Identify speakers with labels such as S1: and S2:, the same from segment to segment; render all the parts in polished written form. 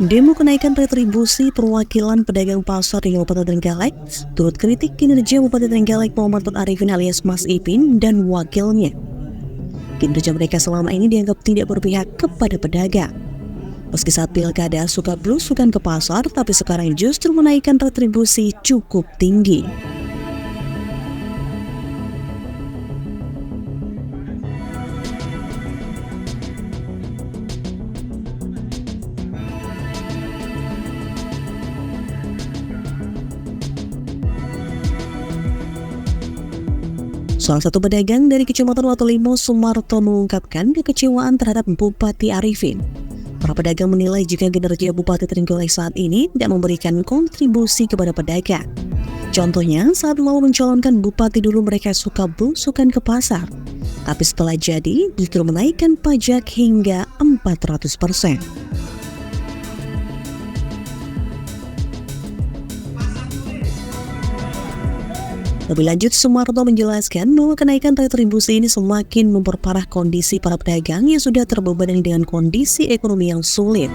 S1: Demo kenaikan retribusi perwakilan pedagang pasar di Kabupaten Trenggalek turut kritik kinerja Bupati Trenggalek Muhammad Nur Arifin alias Mas Ipin dan wakilnya. Kinerja mereka selama ini dianggap tidak berpihak kepada pedagang. Meski saat pilkada suka belusukan ke pasar, tapi sekarang justru menaikkan retribusi cukup tinggi. Salah satu pedagang dari Kecamatan Watulimo, Sumarto mengungkapkan kekecewaan terhadap Bupati Arifin. Para pedagang menilai jika kinerja Bupati Trenggalek saat ini tidak memberikan kontribusi kepada pedagang. Contohnya, saat mau mencalonkan Bupati dulu mereka suka belusukan ke pasar. Tapi setelah jadi, justru menaikkan pajak hingga 400%. Lebih lanjut, Sumarto menjelaskan bahwa kenaikan retribusi ini semakin memperparah kondisi para pedagang yang sudah terbebani dengan kondisi ekonomi yang sulit.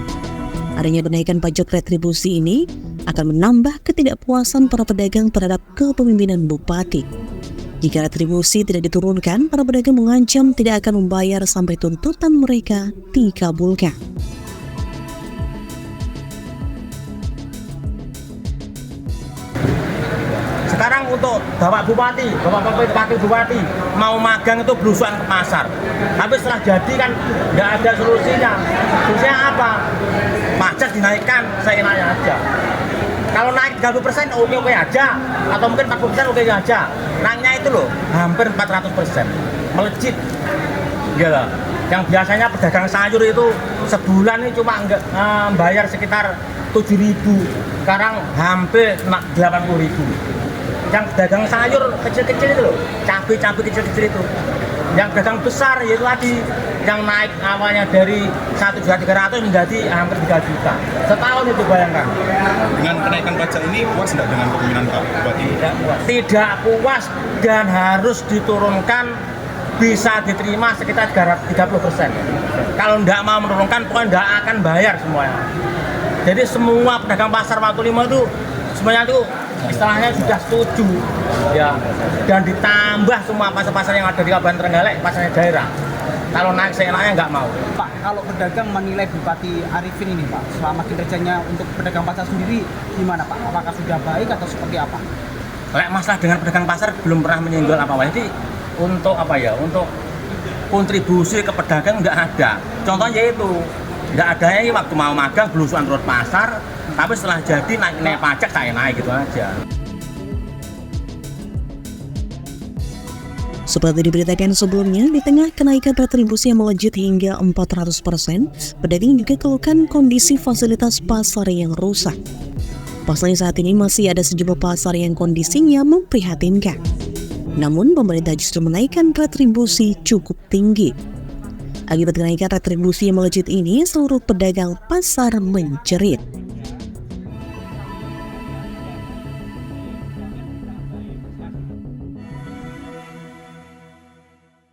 S1: Adanya kenaikan pajak retribusi ini akan menambah ketidakpuasan para pedagang terhadap kepemimpinan Bupati. Jika retribusi tidak diturunkan, para pedagang mengancam tidak akan membayar sampai tuntutan mereka dikabulkan.
S2: Sekarang untuk Bapak Bupati mau magang itu belusukan ke pasar. Tapi setelah jadi kan nggak ada solusinya. Solusinya apa? Pajak dinaikkan seenaknya aja. Kalau naik 30% oke aja, atau mungkin 40% oke aja. Naiknya itu loh hampir 400%, melejit. Gitu. Yang biasanya pedagang sayur itu sebulan ini cuma bayar sekitar 7.000, sekarang hampir 80.000. Yang dagang sayur kecil-kecil itu loh, cabai kecil-kecil itu. Yang dagang besar yaitu tadi, yang naik awalnya dari 1.300.000 menjadi hampir 3 juta. Setahun itu bayangkan.
S3: Dengan kenaikan pajak ini puas nggak dengan kepemimpinan Pak Bupati?
S2: Tidak puas dan harus diturunkan, bisa diterima sekitar 30%. Kalau tidak mau menurunkan, pokoknya tidak akan bayar semuanya. Jadi semua pedagang pasar Watulimo itu semuanya itu istilahnya sudah setuju ya, dan ditambah semua pasar-pasar yang ada di Kabupaten Trenggalek, pasarnya daerah. Kalau naik seenaknya nggak mau.
S4: Pak, kalau pedagang menilai Bupati Arifin ini Pak, selama kinerjanya untuk pedagang pasar sendiri gimana Pak? Apakah sudah baik atau seperti apa?
S2: Masalah dengan pedagang pasar belum pernah menyinggol apa-apa. Jadi untuk apa ya? Untuk kontribusi ke pedagang nggak ada. Contohnya itu nggak adanya ini waktu mau magang belusukan turut pasar, tapi setelah jadi naik pajak saya naik gitu aja.
S1: Seperti diberitakan sebelumnya, di tengah kenaikan retribusi yang melejit hingga 400%, pedagang juga keluhkan kondisi fasilitas pasar yang rusak. Pasalnya saat ini masih ada sejumlah pasar yang kondisinya memprihatinkan. Namun pemerintah justru menaikkan retribusi cukup tinggi. Akibat kenaikan retribusi yang melejit ini, seluruh pedagang pasar menjerit.